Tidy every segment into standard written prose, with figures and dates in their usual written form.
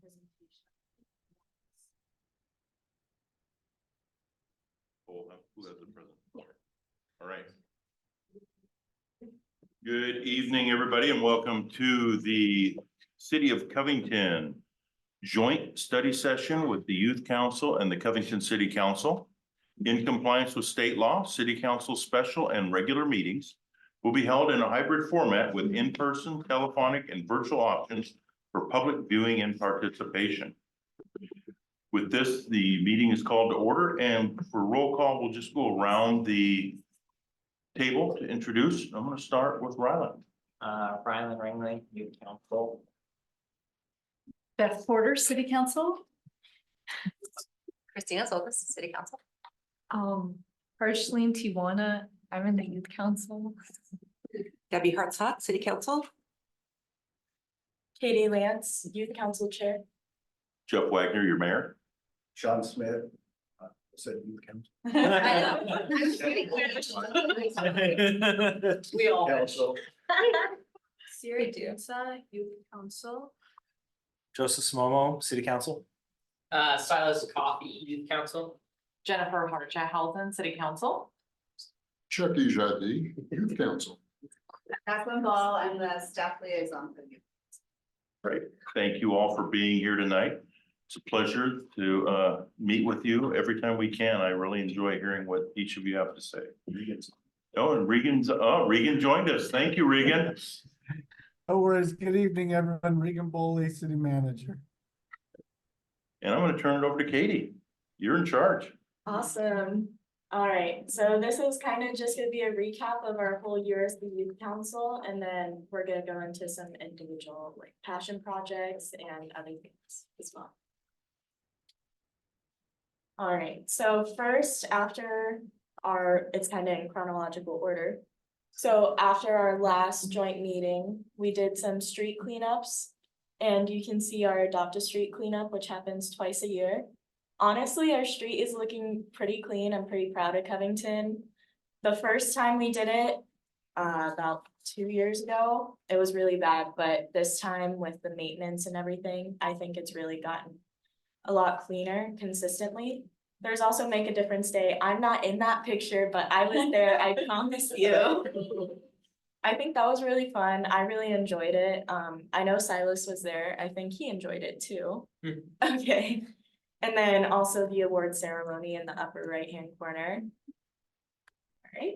presentation. Oh, who has the present? Yeah. All right. Good evening, everybody, and welcome to the City of Covington joint study session with the Youth Council and the Covington City Council. In compliance with state law, City Council special and regular meetings will be held in a hybrid format with in-person, telephonic, and virtual options for public viewing and participation. With this, the meeting is called to order, and for roll call, we'll just go around the table to introduce. I'm going to start with Ryland. Ryland Ringling, Youth Council. Beth Porter, City Council. Christina Soltis, City Council. Harshleen Tiwana, I'm in the Youth Council. Debbie Hartsock, City Council. Katie Lance, Youth Council Chair. Jeff Wagner, your mayor. Sean Smith, said youth council. We all. Council. Siri Dunsa, Youth Council. Joseph Smomo, City Council. Silas Coffee, Youth Council. Jennifer Hartja-Helton, City Council. Chucky Jadi, youth council. Catherine Ball, I'm the staff liaison for you. Right. Thank you all for being here tonight. It's a pleasure to meet with you every time we can. I really enjoy hearing what each of you have to say. Oh, and Regan joined us. Thank you, Regan. No worries. Good evening, everyone. Regan Boley, City Manager. And I'm going to turn it over to Katie. You're in charge. Awesome. All right, so this is kind of just gonna be a recap of our whole year as the Youth Council, and then we're gonna go into some individual like passion projects and other things as well. All right, so first, after it's kind of in chronological order. So after our last joint meeting, we did some street cleanups. And you can see our Adopt a Street cleanup, which happens twice a year. Honestly, our street is looking pretty clean. I'm pretty proud of Covington. The first time we did it, about 2 years ago, it was really bad, but this time with the maintenance and everything, I think it's really gotten a lot cleaner consistently. There's also Make a Difference Day. I'm not in that picture, but I was there, I promise you. I think that was really fun. I really enjoyed it. I know Silas was there. I think he enjoyed it too. Okay. And then also the award ceremony in the upper right-hand corner. All right.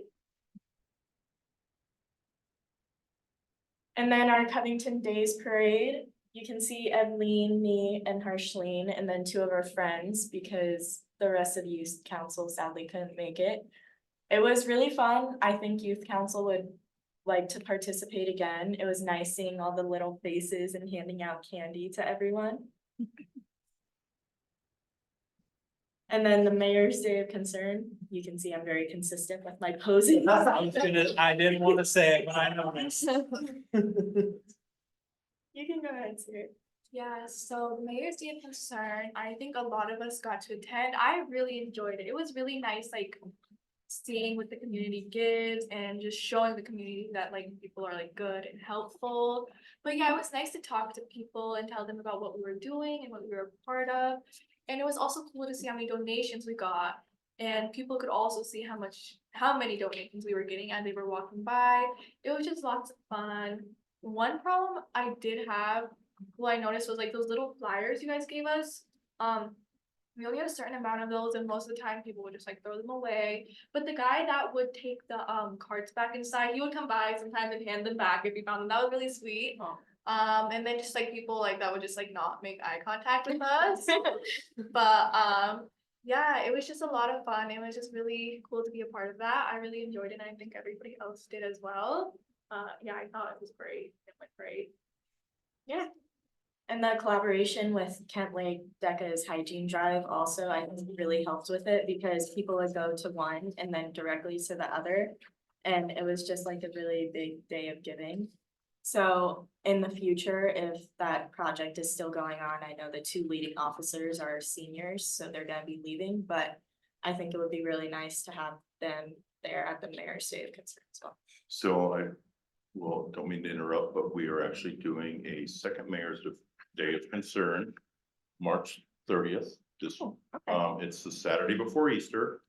And then our Covington Days Parade. You can see Evelyn, me, and Harshleen, and then 2 of our friends because the rest of the Youth Council sadly couldn't make it. It was really fun. I think Youth Council would like to participate again. It was nice seeing all the little faces and handing out candy to everyone. And then the Mayor's Day of Concern, you can see I'm very consistent with my posing. I didn't want to say it, but I noticed. You can go ahead, Siri. Yeah, so Mayor's Day of Concern, I think a lot of us got to attend. I really enjoyed it. It was really nice, like seeing what the community gives and just showing the community that like people are like good and helpful. But yeah, it was nice to talk to people and tell them about what we were doing and what we were a part of. And it was also cool to see how many donations we got. And people could also see how many donations we were getting as they were walking by. It was just lots of fun. One problem I did have, what I noticed was like those little flyers you guys gave us. We only had a certain amount of those, and most of the time people would just like throw them away. But the guy that would take the cards back inside, he would come by sometimes and hand them back if he found them. That was really sweet. And then just like people like that would just like not make eye contact with us. But yeah, it was just a lot of fun. It was just really cool to be a part of that. I really enjoyed it, and I think everybody else did as well. Yeah, I thought it was great. It went great. Yeah. And the collaboration with Kent Lake Deca's hygiene drive also, I think really helped with it because people would go to one and then directly to the other. And it was just like a really big day of giving. So in the future, if that project is still going on, I know the 2 leading officers are seniors, so they're gonna be leaving, but I think it would be really nice to have them there at the Mayor's Day of Concern as well. So don't mean to interrupt, but we are actually doing a second Mayor's Day of Concern March 30th. This, Okay. it's the Saturday before Easter.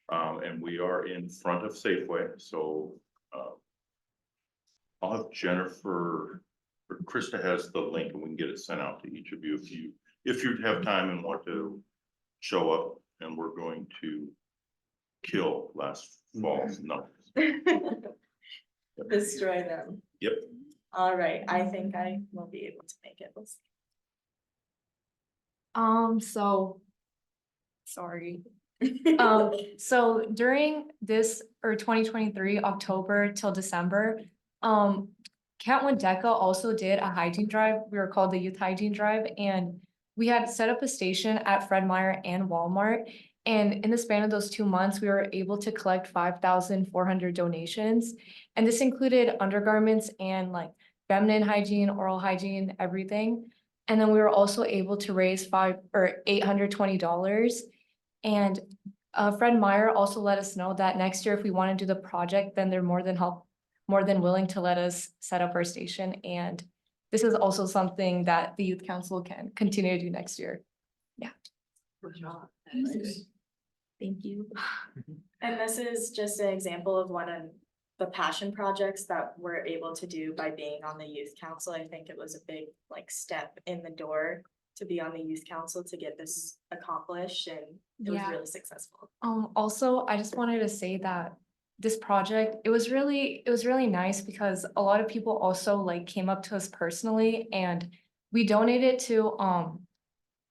And we are in front of Safeway, so, I'll have Jennifer, or Krista has the link and we can get it sent out to each of you if you have time and want to show up, and we're going to kill last fall's numbers. Destroy them. Yep. All right, I think I will be able to make it. Let's see. So. Sorry. So during this, or 2023, October till December, Kentwood DECA also did a hygiene drive. We were called the Youth Hygiene Drive, and we had set up a station at Fred Meyer and Walmart. And in the span of those 2 months, we were able to collect 5,400 donations. And this included undergarments and like feminine hygiene, oral hygiene, everything. And then we were also able to raise $820. And Fred Meyer also let us know that next year, if we want to do the project, then they're more than willing to let us set up our station. And this is also something that the youth council can continue to do next year. Yeah. Good job. That is good. Thank you. And this is just an example of one of the passion projects that we're able to do by being on the youth council. I think it was a big like step in the door to be on the youth council to get this accomplished, and it was Yeah. really successful. Also, I just wanted to say that this project, it was really nice because a lot of people also like came up to us personally, and we donated to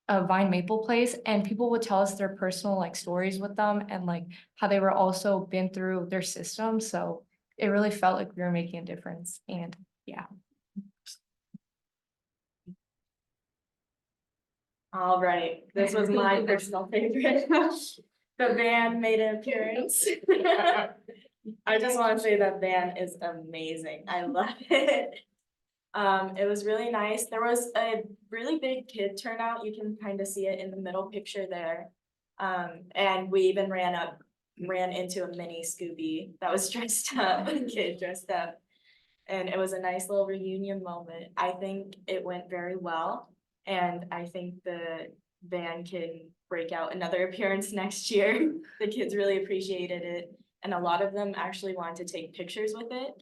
a Vine Maple Place, and people would tell us their personal like stories with them and like how they were also been through their system. So it really felt like we were making a difference, and yeah. All right, this was my personal favorite. The van made an appearance. I just want to say that van is amazing. I love it. It was really nice. There was a really big kid turnout. You can kind of see it in the middle picture there. And we even ran into a mini Scooby that was dressed up, a kid dressed up. And it was a nice little reunion moment. I think it went very well. And I think the van can break out another appearance next year. The kids really appreciated it. And a lot of them actually wanted to take pictures with it.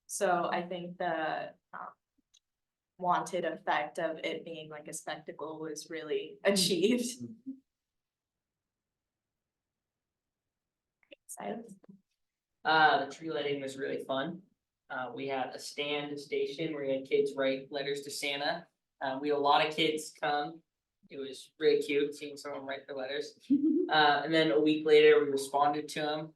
So I think the wanted effect of it being like a spectacle was really achieved. Silence. The tree lighting was really fun. We had a station where we had kids write letters to Santa. We had a lot of kids come. It was really cute seeing someone write their letters. And then a week later, we responded to them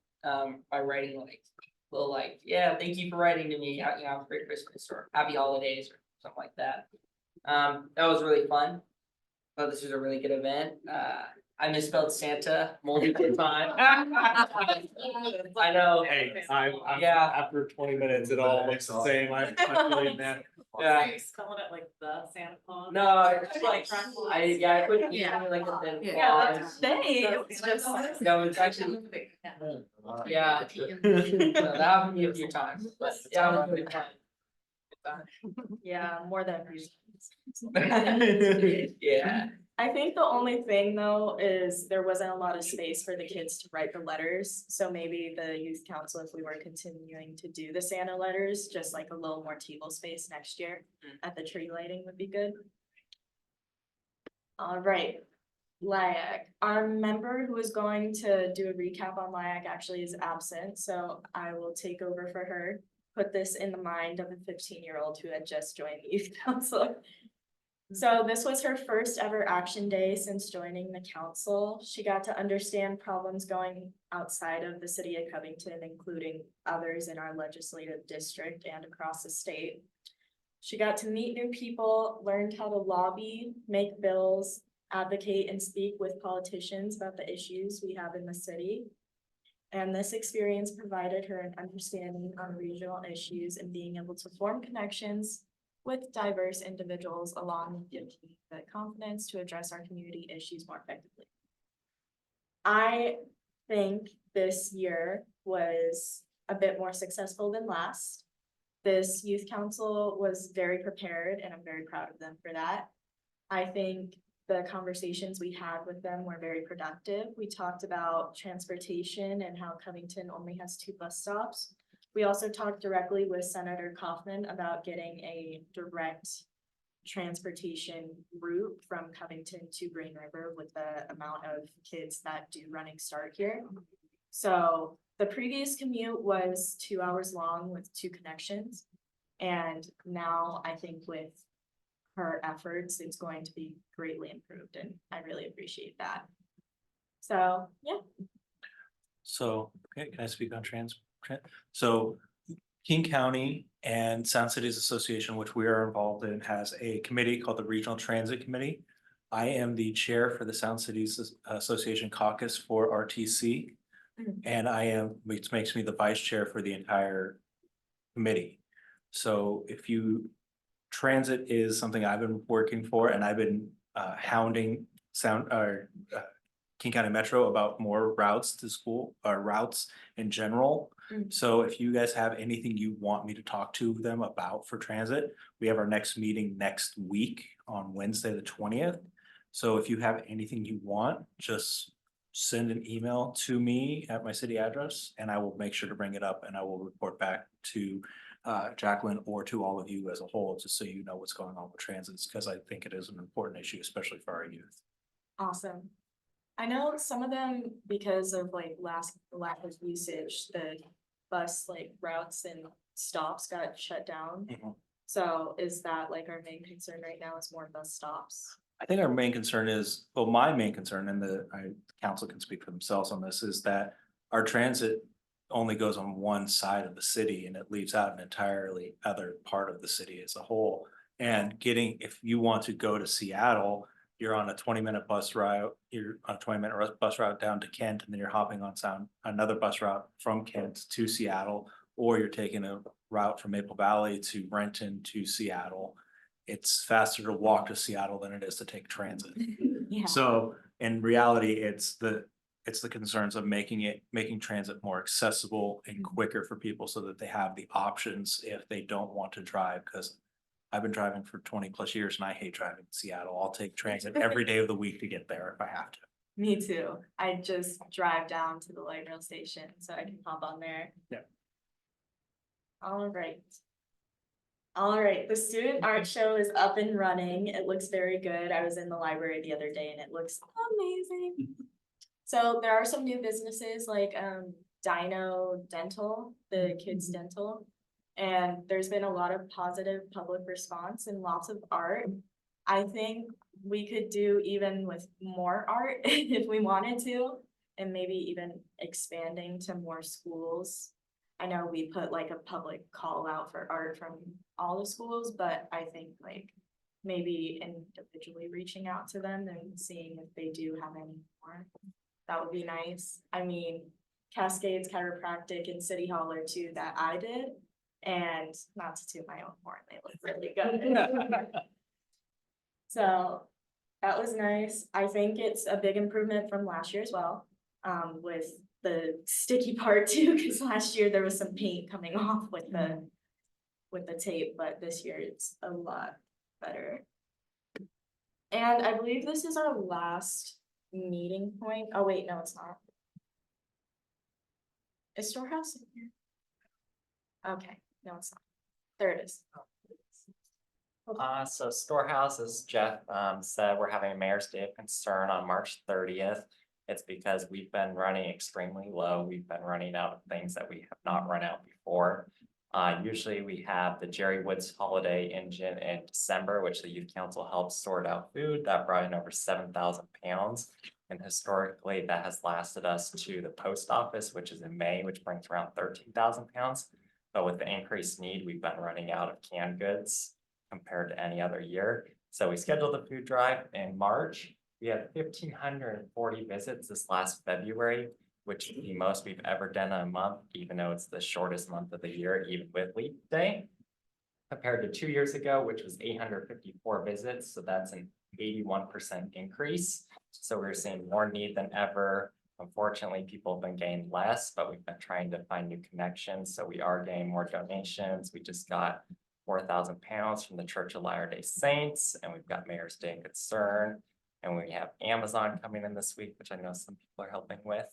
by writing like, little like, yeah, thank you for writing to me, you know, Merry Christmas or Happy Holidays or something like that. That was really fun. Thought this was a really good event. I misspelled Santa multiple times. I know. Hey, Yeah. after 20 minutes, it all looks the same. I'm really mad. Yeah. Spelling it like the Santa Claus. No, it's like, I put like a thin clause. It's just. No, it's actually, yeah. No, that happened to me a few times, but yeah, it was a good time. Yeah, more than a few. Yeah. I think the only thing though is there wasn't a lot of space for the kids to write the letters. So maybe the youth council, if we were continuing to do the Santa letters, just like a little more table space next year at the tree lighting would be good. All right, LIAC. Our member who is going to do a recap on LIAC actually is absent, so I will take over for her. Put this in the mind of a 15-year-old who had just joined the youth council. So this was her first ever action day since joining the council. She got to understand problems going outside of the city of Covington, including others in our legislative district and across the state. She got to meet new people, learned how to lobby, make bills, advocate, and speak with politicians about the issues we have in the city. And this experience provided her an understanding on regional issues and being able to form connections with diverse individuals along with giving the confidence to address our community issues more effectively. I think this year was a bit more successful than last. This youth council was very prepared and I'm very proud of them for that. I think the conversations we had with them were very productive. We talked about transportation and how Covington only has 2 bus stops. We also talked directly with Senator Kaufman about getting a direct transportation route from Covington to Green River with the amount of kids that do running start here. So the previous commute was 2 hours long with 2 connections. And now I think with her efforts, it's going to be greatly improved, and I really appreciate that. So, yeah. So, okay, can I speak on so King County and Sound Cities Association, which we are involved in, has a committee called the Regional Transit Committee. I am the chair for the Sound Cities Association caucus for RTC. And which makes me the vice chair for the entire committee. So if transit is something I've been working for, and I've been hounding King County Metro about more routes to school, or routes in general. So if you guys have anything you want me to talk to them about for transit, we have our next meeting next week on Wednesday, the 20th. So if you have anything you want, just send an email to me at my city address, and I will make sure to bring it up, and I will report back to Jacqueline or to all of you as a whole, just so you know what's going on with transits, because I think it is an important issue, especially for our youth. Awesome. I know some of them, because of like lack of usage, the bus like routes and stops got shut down. So is that like our main concern right now, is more bus stops? I think our main concern is, well, my main concern, and the council can speak for themselves on this, is that our transit only goes on one side of the city, and it leaves out an entirely other part of the city as a whole. And if you want to go to Seattle, you're on a 20-minute bus route, you're on a 20-minute bus route down to Kent, and then you're hopping on another bus route from Kent to Seattle, or you're taking a route from Maple Valley to Renton to Seattle. It's faster to walk to Seattle than it is to take transit. Yeah. So in reality, it's the concerns of making transit more accessible and quicker for people, so that they have the options if they don't want to drive. Because I've been driving for 20+ years and I hate driving to Seattle. I'll take transit every day of the week to get there if I have to. Me too. I just drive down to the light rail station so I can hop on there. Yeah. All right, the student art show is up and running. It looks very good. I was in the library the other day and it looks amazing. So there are some new businesses like Dino Dental, the kids dental. And there's been a lot of positive public response and lots of art. I think we could do even with more art if we wanted to, and maybe even expanding to more schools. I know we put like a public call out for art from all the schools, but I think like maybe individually reaching out to them and seeing if they do have any more. That would be nice. I mean, Cascades Chiropractic and City Hall are 2 that I did, and not to toot my own horn, they look really good. So that was nice. I think it's a big improvement from last year as well, with the sticky part too, because last year there was some paint coming off with the tape, but this year it's a lot better. And I believe this is our last meeting point. Oh wait, no, it's not. Is Storehouse in here? Okay, no, it's not. There it is. So Storehouse, as Jeff said, we're having a Mayor's Day of Concern on March 30th. It's because we've been running extremely low. We've been running out of things that we have not run out before. Usually we have the Jerry Woods Holiday Engine in December, which the Youth Council helps sort out food. That brought in over 7,000 pounds. And historically, that has lasted us to the post office, which is in May, which brings around 13,000 pounds. But with the increased need, we've been running out of canned goods compared to any other year. So we scheduled the food drive in March. We had 1,540 visits this last February, which is the most we've ever done in a month, even though it's the shortest month of the year, even with Leap Day. Compared to 2 years ago, which was 854 visits. So that's an 81% increase. So we're seeing more need than ever. Unfortunately, people have been getting less, but we've been trying to find new connections. So we are getting more donations. We just got 4,000 pounds from the Church of Latter-day Saints, and we've got Mayor's Day of Concern. And we have Amazon coming in this week, which I know some people are helping with.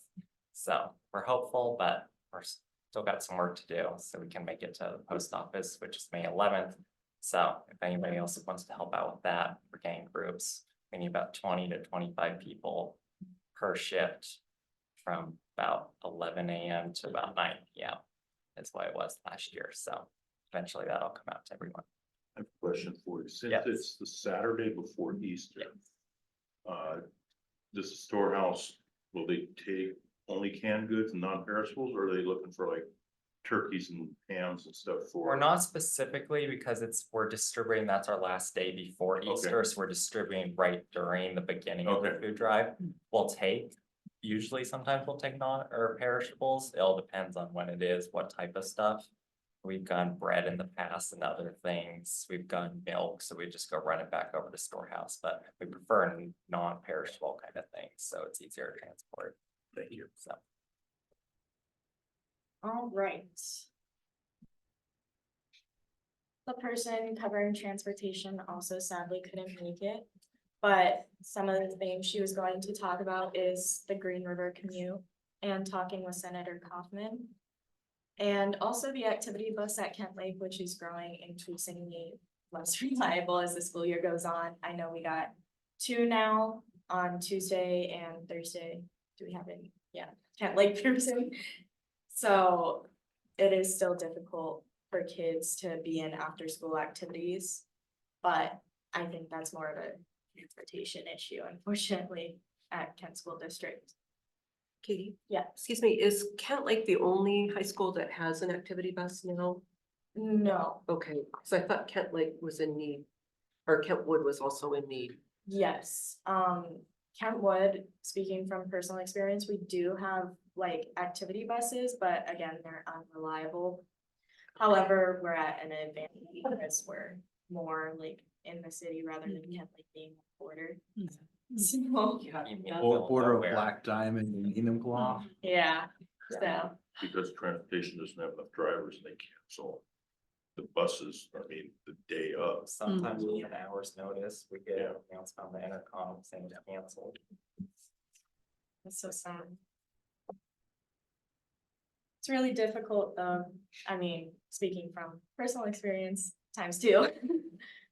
So we're hopeful, but we're still got some work to do, so we can make it to the post office, which is May 11th. So if anybody else wants to help out with that, we're getting groups. We need about 20 to 25 people per shift from about 11 a.m. to about 9 p.m. That's what it was last year. So eventually that'll come out to everyone. I have a question for you. Since Yes. it's the Saturday before Easter, does the storehouse, will they take only canned goods and non-perishables, or are they looking for like turkeys and hams and stuff for? We're not specifically because we're distributing, that's our last day before Easter, so we're distributing right during the beginning of the Okay. food drive. Usually sometimes we'll take non or perishables, it all depends on when it is, what type of stuff. We've gone bread in the past and other things, we've gone milk, so we just go run it back over to storehouse, but we prefer non-perishable kind of things, so it's easier to transport. Thank you. So. All right. The person covering transportation also sadly couldn't make it, but some of the things she was going to talk about is the Green River commute and talking with Senator Kaufman. And also the activity bus at Kent Lake, which is growing increasingly less reliable as the school year goes on. I know we got 2 now on Tuesday and Thursday. Do we have any? Yeah, Kent Lake Pearson. So it is still difficult for kids to be in after school activities, but I think that's more of a transportation issue, unfortunately, at Kent School District. Katie? Yeah. Excuse me, is Kent Lake the only high school that has an activity bus now? No, Okay, so I thought Kent Lake was in need, or Kentwood was also in need. yes, Kentwood, speaking from personal experience, we do have like activity buses, but again, they're unreliable. However, we're at an advantage because we're more like in the city rather than Kent Lake being a border. So, Border of Black Diamond and Enumclaw. yeah, so, Because transportation doesn't have enough drivers and they cancel the buses, I mean, the day of. Sometimes with an hour's notice, we get an announcement on the intercom saying it's canceled. it's so sad. It's really difficult though. I mean, speaking from personal experience times 2.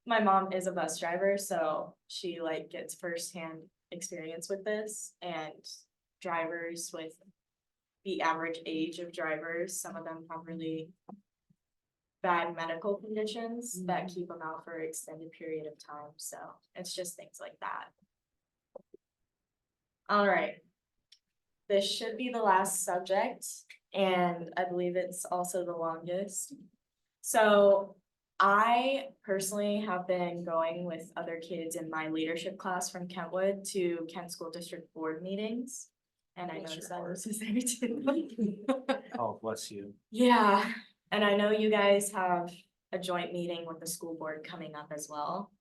My mom is a bus driver, so she like gets firsthand experience with this, and drivers with the average age of drivers, some of them have really bad medical conditions that keep them out for an extended period of time, so it's just things like that. All right. This should be the last subject, and I believe it's also the longest. So I personally have been going with other kids in my leadership class from Kentwood to Kent School District Board meetings. And I noticed that this is there too. Oh, bless you. Yeah, and I know you guys have a joint meeting with the school board coming up as well.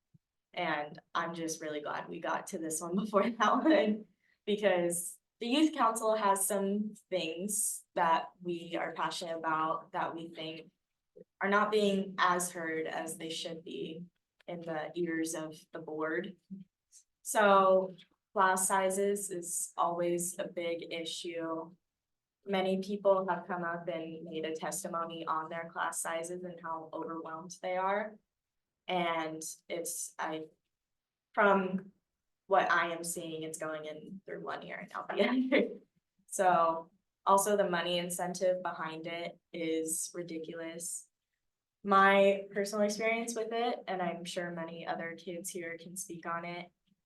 And I'm just really glad we got to this one before that one, because the youth council has some things that we are passionate about that we think are not being as heard as they should be in the ears of the board. So class sizes is always a big issue. Many people have come up and made a testimony on their class sizes and how overwhelmed they are. And from what I am seeing, it's going in through one ear and out the other. So also the money incentive behind it is ridiculous. My personal experience with it, and I'm sure many other kids here can speak on it.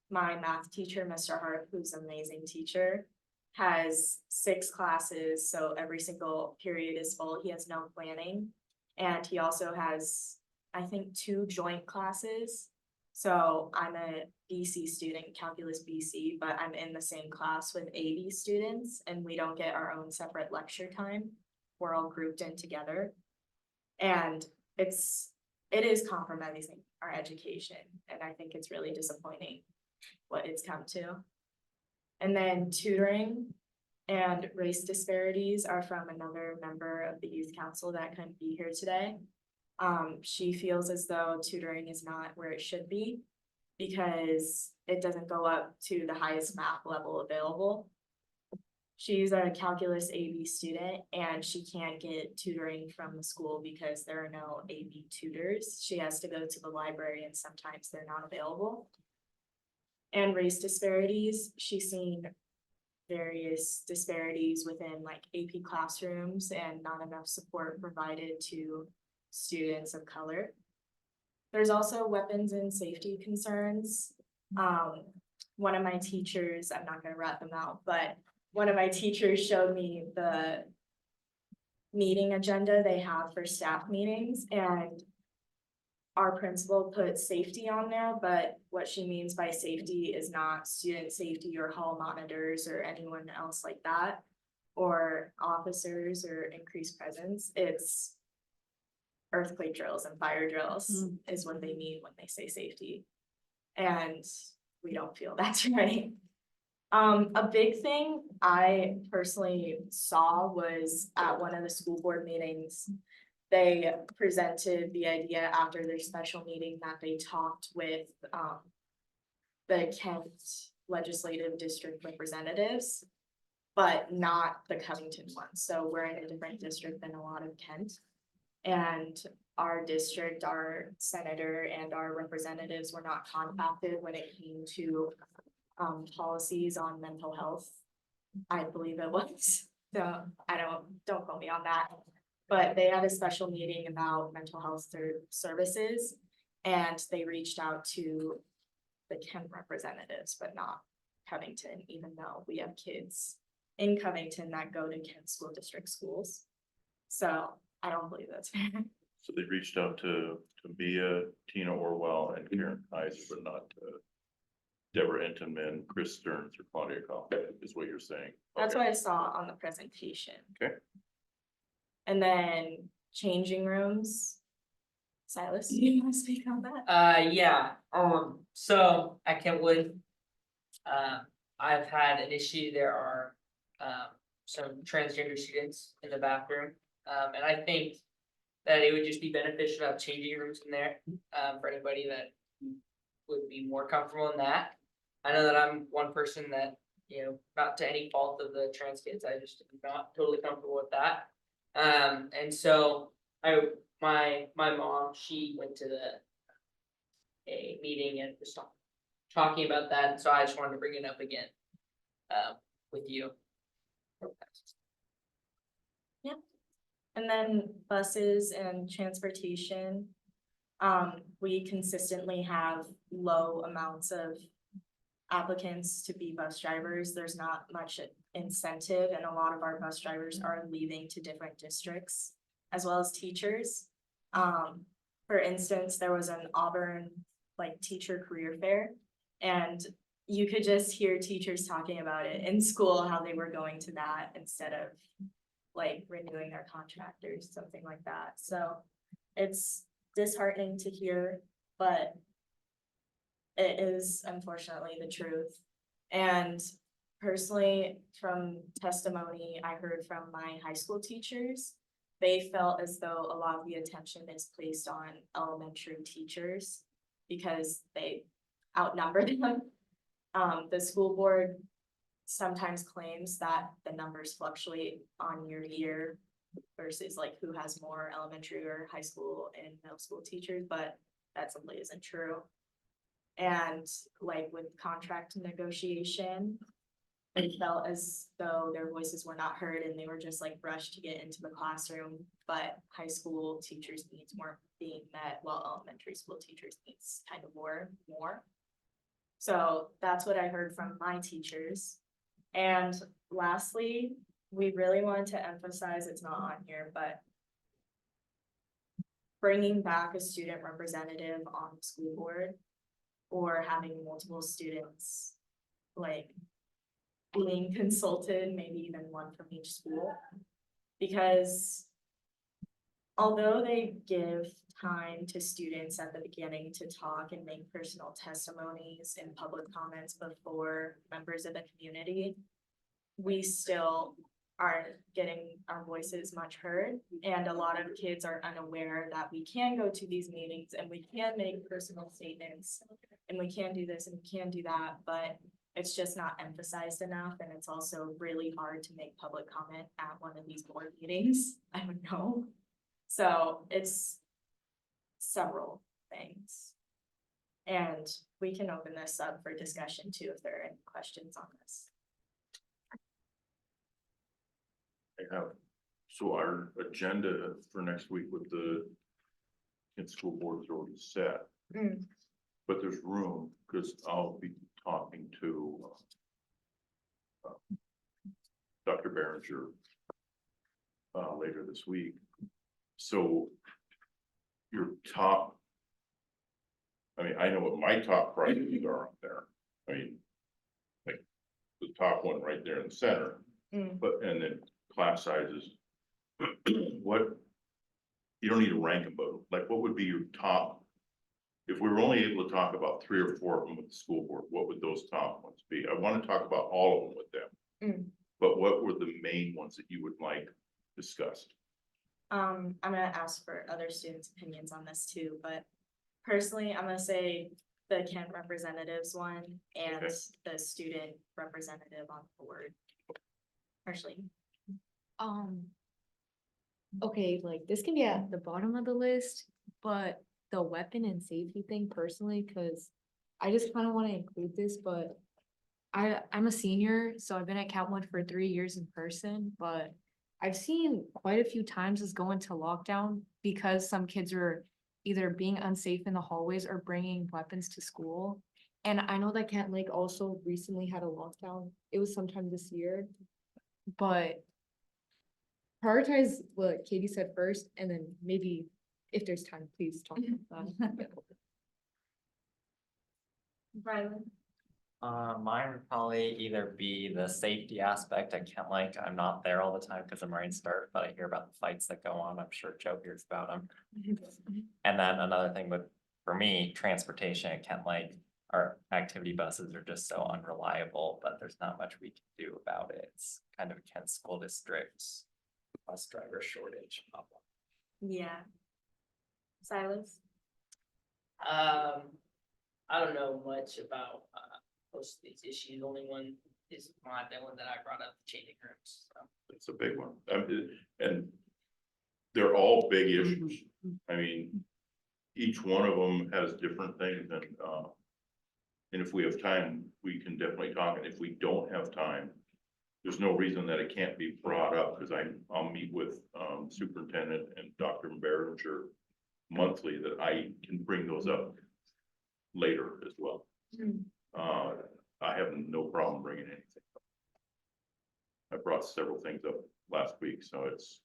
My math teacher, Mr. Hart, who's an amazing teacher, has 6 classes, so every single period is full. He has no planning. And he also has, I think, 2 joint classes. So I'm a BC student, Calculus BC, but I'm in the same class with AV students, and we don't get our own separate lecture time. We're all grouped in together. And it is compromising our education, and I think it's really disappointing what it's come to. And then tutoring and race disparities are from another member of the youth council that couldn't be here today. She feels as though tutoring is not where it should be. because it doesn't go up to the highest math level available. She's a calculus AB student and she can't get tutoring from the school because there are no AB tutors. She has to go to the library and sometimes they're not available. And race disparities, she's seen various disparities within like AP classrooms and not enough support provided to students of color. There's also weapons and safety concerns. One of my teachers, I'm not gonna rat them out, but one of my teachers showed me the meeting agenda they have for staff meetings, and our principal put safety on there, but what she means by safety is not student safety or hall monitors or anyone else like that, or officers or increased presence. It's earthquake drills and fire drills is what they mean when they say safety. And we don't feel that's right. A big thing I personally saw was at one of the school board meetings, they presented the idea after their special meeting that they talked with the Kent legislative district representatives, but not the Covington one. So we're in a different district than a lot of Kent. And our district, our senator and our representatives were not contacted when it came to policies on mental health. I believe it was, so don't quote me on that. But they had a special meeting about mental health services and they reached out to the Kent representatives, but not Covington, even though we have kids in Covington that go to Kent school district schools. So I don't believe that's fair. So they reached out to Mia, Tina Orwell, and Karen Kaiser, but not Deborah Entenman, Chris Stearns, or Claudia Kaufman, is what you're saying. That's Okay. what I saw on the presentation. Okay. And then changing rooms. Silas, do you want to speak on that? Yeah, so at Kentwood, I've had an issue. There are some transgender students in the bathroom. And I think that it would just be beneficial to have changing rooms in there, for anybody that would be more comfortable in that. I know that I'm one person that, you know, not to any fault of the trans kids, I just am not totally comfortable with that. And so my mom, she went to a meeting and was talking about that, and so I just wanted to bring it up again, with you. Yeah. And then buses and transportation. We consistently have low amounts of applicants to be bus drivers. There's not much incentive, and a lot of our bus drivers are leaving to different districts, as well as teachers. For instance, there was an Auburn like teacher career fair, and you could just hear teachers talking about it in school, how they were going to that instead of like renewing their contract or something like that. So it's disheartening to hear, but it is unfortunately the truth. And personally, from testimony I heard from my high school teachers, they felt as though a lot of the attention is placed on elementary teachers because they outnumber them. The school board sometimes claims that the numbers fluctuate on year to year versus like who has more elementary or high school and middle school teachers, but that simply isn't true. And like with contract negotiation, it felt as though their voices were not heard and they were just like rushed to get into the classroom, but high school teachers' needs weren't being met while elementary school teachers' needs kind of were more. So that's what I heard from my teachers. And lastly, we really wanted to emphasize, it's not on here, but bringing back a student representative on the school board or having multiple students like being consulted, maybe even one from each school. Because although they give time to students at the beginning to talk and make personal testimonies and public comments before members of the community, we still aren't getting our voices much heard. And a lot of kids are unaware that we can go to these meetings and we can make personal statements. And we can do this and we can do that, but it's just not emphasized enough. And it's also really hard to make public comment at one of these board meetings, I would know. So it's several things. And we can open this up for discussion too, if there are any questions on this. I have, so our agenda for next week with the school board is already set. Mm. But there's room, because I'll be talking to Dr. Behringer later this week. So your top, I mean, I know what my top priorities are up there. I mean, like the top one right there in the center, Mm. but, and then class sizes. What, you don't need to rank them, but like, what would be your top? If we were only able to talk about 3 or 4 of them with the school board, what would those top ones be? I want to talk about all of them with them. Mm. But what were the main ones that you would like discussed? I'm gonna ask for other students' opinions on this too, but personally, I'm gonna say the Kent representatives one and Okay. the student representative on the board. Partially. Okay, like this can be at the bottom of the list, but the weapon and safety thing personally, cause I just kind of want to include this, but I'm a senior, so I've been at Kentwood for 3 years in person, but I've seen quite a few times us go into lockdown because some kids are either being unsafe in the hallways or bringing weapons to school. And I know that Kent Lake also recently had a lockdown. It was sometime this year, but prioritize what Katie said first, and then maybe if there's time, please talk about that. Rylan? Mine would probably either be the safety aspect at Kent Lake. I'm not there all the time because the Marines start, but I hear about the fights that go on. I'm sure Joe hears about them. And then another thing would, for me, transportation at Kent Lake, our activity buses are just so unreliable, but there's not much we can do about it. It's kind of Kent School District's bus driver shortage problem. Yeah. Silas? I don't know much about most of these issues. Only one is the one that I brought up, changing rooms. So. It's a big one. And they're all big issues. I mean, each one of them has different things and if we have time, we can definitely talk. And if we don't have time, there's no reason that it can't be brought up, because I'll meet with superintendent and Dr. Behringer monthly, that I can bring those up later as well. I have no problem bringing anything up. I brought several things up last week, so it's,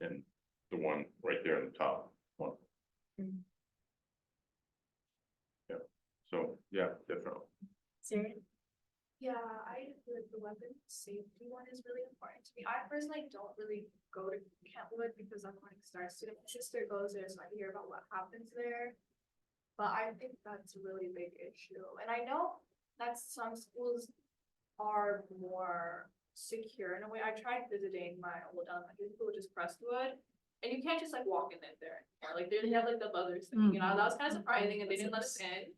and the one right there in the top one. Yeah, so yeah, definitely. Sarah? Yeah, I feel like the weapon safety one is really important to me. I personally don't really go to Kentwood because I'm going to start student. My sister goes there, so I hear about what happens there. But I think that's a really big issue. And I know that some schools are more secure in a way. I tried visiting my old elementary school, which is Crestwood, and you can't just like walk in there anymore. Like they have like the buzzers thing, you know, that was kind of surprising and they didn't let us in.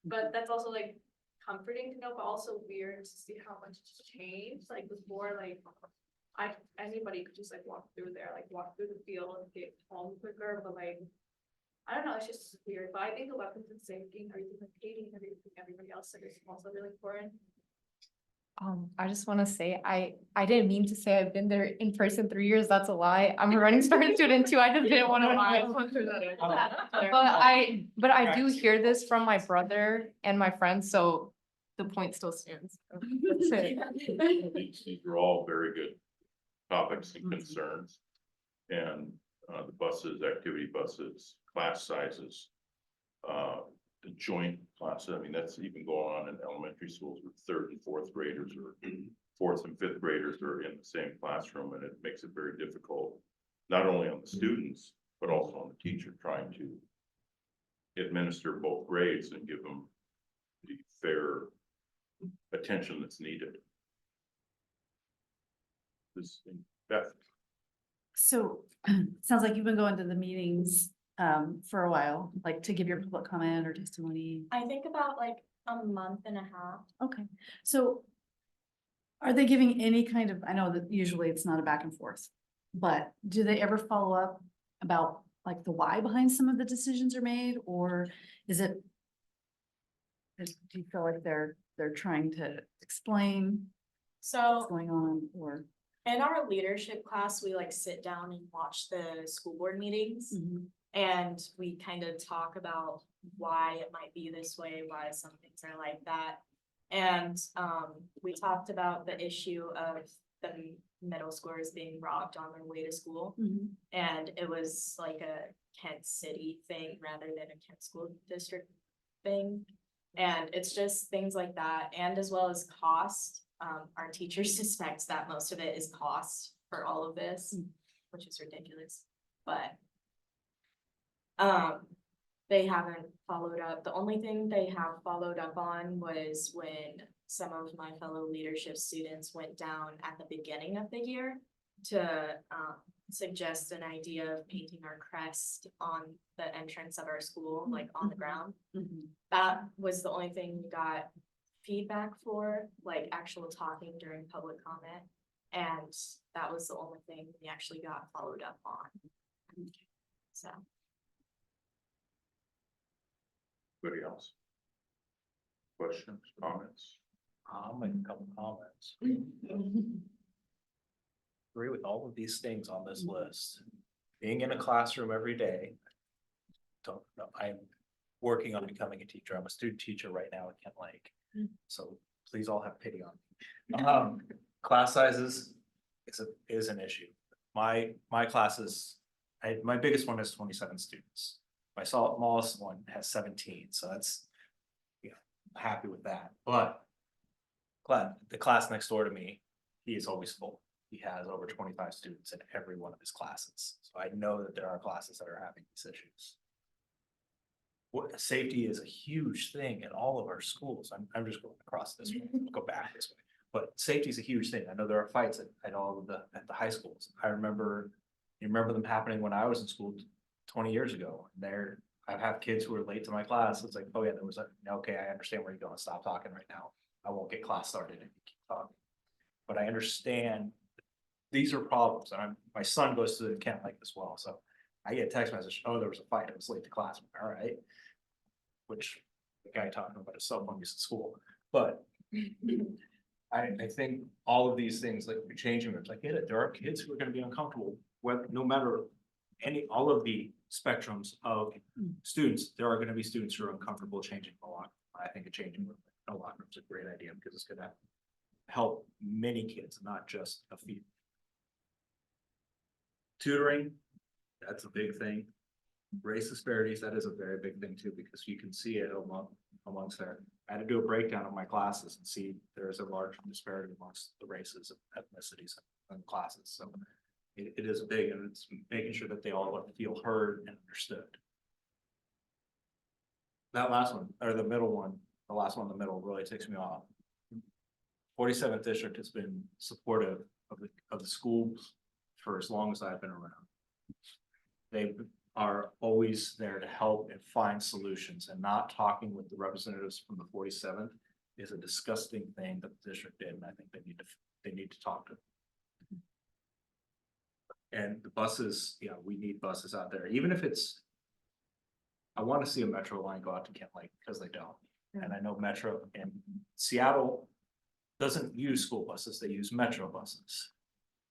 But that's also like comforting to know, but also weird to see how much it's changed. Like before, like anybody could just like walk through there, like walk through the field and get home quicker, but like I don't know, it's just weird. But I think the weapons and safety and everything like Katie and everybody else said is also really important. I just want to say, I didn't mean to say I've been there in person 3 years. That's a lie. I'm a running start student too. I just didn't want to lie. But I do hear this from my brother and my friends, so the point still stands. That's it. These are all very good topics and concerns. And the buses, activity buses, class sizes, the joint classes. I mean, that's even going on in elementary schools with 3rd and 4th graders, or 4th and 5th graders are in the same classroom, and it makes it very difficult, not only on the students, but also on the teacher trying to administer both grades and give them the fair attention that's needed. Beth. So, sounds like you've been going to the meetings for a while, like to give your public comment or testimony. I think about like a month and a half. Okay, so are they giving any kind of, I know that usually it's not a back and forth, but do they ever follow up about like the why behind some of the decisions are made, or is it? Do you feel like they're trying to explain what's So going on, or? in our leadership class, we like sit down and watch the school board meetings. And we kind of talk about why it might be this way, why some things are like that. And we talked about the issue of the middle schoolers being robbed on their way to school. And it was like a Kent City thing rather than a Kent School District thing. And it's just things like that, and as well as cost. Our teachers suspect that most of it is cost for all of this, which is ridiculous, but they haven't followed up. The only thing they have followed up on was when some of my fellow leadership students went down at the beginning of the year to suggest an idea of painting our crest on the entrance of our school, like on the ground. That was the only thing we got feedback for, like actual talking during public comment. And that was the only thing we actually got followed up on. So. Anybody else? Questions, comments? I'll make a couple comments. Agree with all of these things on this list. Being in a classroom every day. Don't know, I'm working on becoming a teacher. I'm a student teacher right now at Kent Lake. So please all have pity on me. Class sizes is an issue. My classes, my biggest one is 27 students. My smallest one has 17, so that's, yeah, I'm happy with that. But the class next door to me, he is always full. He has over 25 students in every one of his classes. So I know that there are classes that are having these issues. Safety is a huge thing in all of our schools. I'm just going across this way, go back this way. But safety is a huge thing. I know there are fights at all of the high schools. You remember them happening when I was in school 20 years ago. I have kids who are late to my class. It's like, oh yeah, there was okay, I understand where you're going. Stop talking right now. I won't get class started if you keep talking. But I understand these are problems. And my son goes to the Kent Lake as well. So I get a text message, oh, there was a fight. I was late to class. All right. Which the guy talking about his cell phone use at school. But I think all of these things like we're changing rooms. I get it. There are kids who are going to be uncomfortable no matter all of the spectrums of students. There are going to be students who are uncomfortable changing a lot. I think a changing room, a locker room is a great idea because it's going to help many kids, not just a few. Tutoring, that's a big thing. Race disparities, that is a very big thing too, because you can see it amongst there. I had to do a breakdown of my classes and see there is a large disparity amongst the races and ethnicities and classes. So it is big, and it's making sure that they all feel heard and understood. That last one, or the middle one, the last one in the middle really ticks me off. 47th district has been supportive of the schools for as long as I've been around. They are always there to help and find solutions, and not talking with the representatives from the 47th is a disgusting thing that the district did, and I think they need to talk to them. And the buses, yeah, we need buses out there, even if it's. I want to see a metro line go out to Kent Lake because they don't, and I know Metro in Seattle doesn't use school buses; they use Metro buses.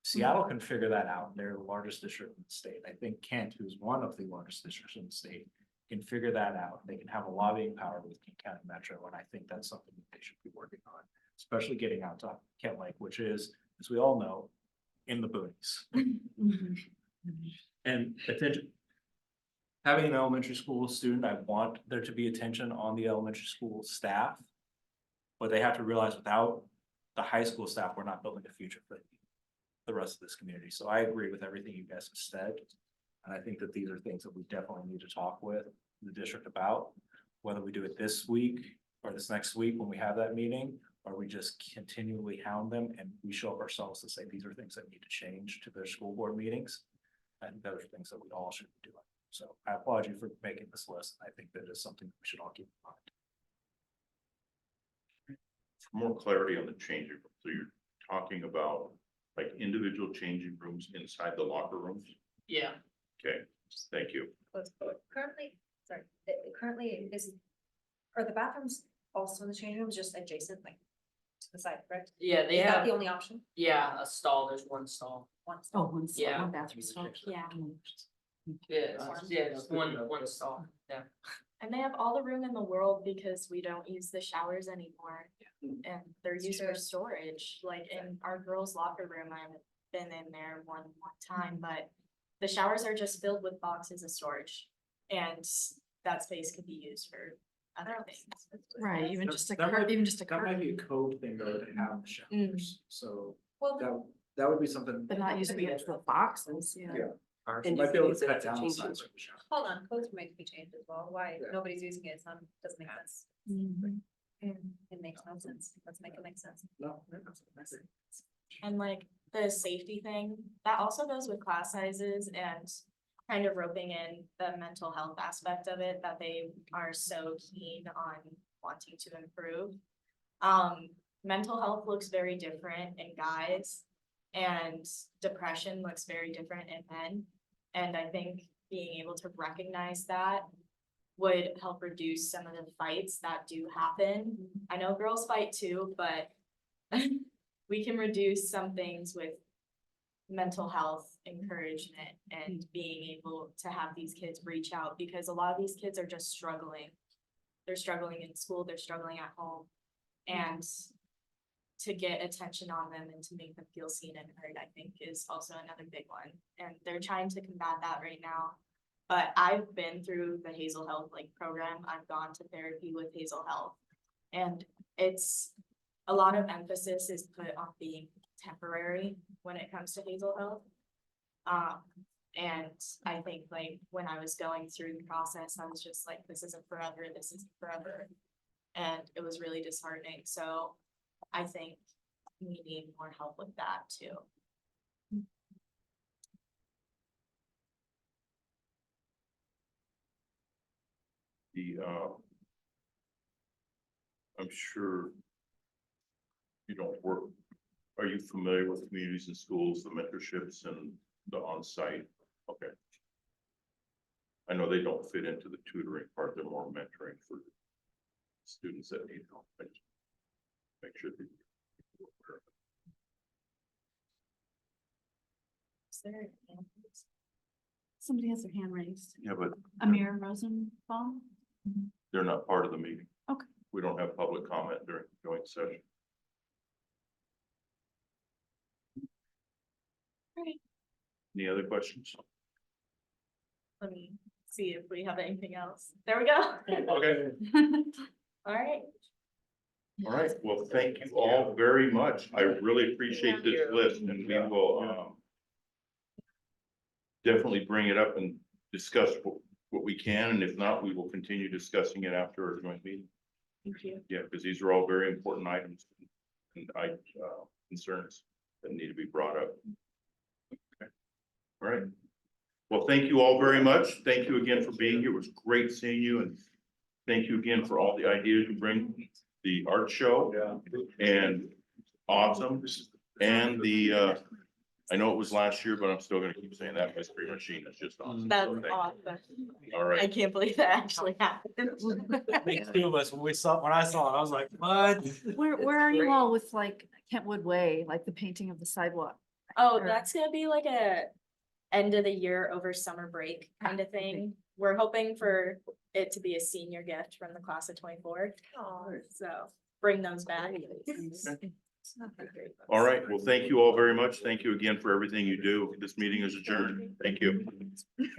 Seattle can figure that out. They're the largest district in the state. I think Kent, who's one of the largest districts in the state, can figure that out. They can have a lobbying power with King County Metro, and I think that's something that they should be working on, especially getting out to Kent Lake, which is, as we all know, in the boonies. And attention. Having an elementary school student, I want there to be attention on the elementary school staff, but they have to realize without the high school staff, we're not building a future for the rest of this community. So I agree with everything you guys have said. And I think that these are things that we definitely need to talk with the district about, whether we do it this week or this next week when we have that meeting, Or we just continually hound them and we show up ourselves to say, these are things that need to change to their school board meetings. And those are things that we all should be doing. So I applaud you for making this list. I think that is something we should all keep in mind. For more clarity on the changing room, so you're talking about like individual changing rooms inside the locker rooms? Yeah, Okay, thank you. Currently, sorry, currently are the bathrooms also in the change rooms, just adjacent, like to the side, correct? yeah, they Is that have, the only option? yeah, a stall, there's one stall. One. Oh, one, s- Yeah. one bathroom stall. Yeah. Yeah, it's one stall, yeah. And they have all the room in the world because we don't use the showers anymore. And they're It's used for true. storage, like in our girls' locker room, I haven't been in there one time, but the showers are just filled with boxes of storage. And that space could be used for other things. Right, even just a That might- even just a That might be a curtain, code thing though, to have the showers, so Well, that would be something. but not using the actual boxes, yeah. Yeah. And You you might be can able use to it cut as a down the change size room. of the shower. hold on, codes might be changed as well. Why Yeah. nobody's using it, doesn't make sense. Mhm. It makes no sense. Let's make it make sense. No. And like the safety thing, that also goes with class sizes and kind of roping in the mental health aspect of it that they are so keen on wanting to improve. Mental health looks very different in guys and depression looks very different in men. And I think being able to recognize that would help reduce some of the fights that do happen. I know girls fight too, but we can reduce some things with mental health encouragement and being able to have these kids reach out because a lot of these kids are just struggling. They're struggling in school, they're struggling at home. And to get attention on them and to make them feel seen and heard, I think is also another big one. And they're trying to combat that right now. But I've been through the Hazel Health program. I've gone to therapy with Hazel Health. And it's a lot of emphasis is put on being temporary when it comes to Hazel Health. And I think when I was going through the process, I was just like, this isn't forever, this isn't forever. And it was really disheartening. So I think we need more help with that too. I'm sure you don't work, are you familiar with communities and schools, the mentorships and the on-site? Okay. I know they don't fit into the tutoring part, they're more mentoring for students that need help. I just make sure that you're aware of it. Is there? Somebody has their hand raised. Yeah, but Amir Rosenbaum? they're not part of the meeting. Okay. We don't have public comment during the joint session. Right. Any other questions? Let me see if we have anything else. There we go. Okay. All right. All right, well, thank you all very much. I really appreciate this list and we will definitely bring it up and discuss what we can, and if not, we will continue discussing it after our joint meeting. Thank you. Yeah, because these are all very important items and concerns that need to be brought up. Okay. All right. Well, thank you all very much. Thank you again for being here. It was great seeing you, and thank you again for all the ideas you bring. The art show and awesome, and the I know it was last year, but I'm still gonna keep saying that mystery machine is just awesome. That's So thank you. awesome. All I right, can't believe that actually happened. Makes two of us, when I saw it, I was like, what? Where are you all with Kentwood Way, like the painting of the sidewalk? Oh, Or- that's gonna be like a end of the year over summer break kind of thing. We're hoping for it to be a senior gift from the class of 24. So bring those back. all right. Well, thank you all very much. Thank you again for everything you do. This meeting is adjourned. Thank you.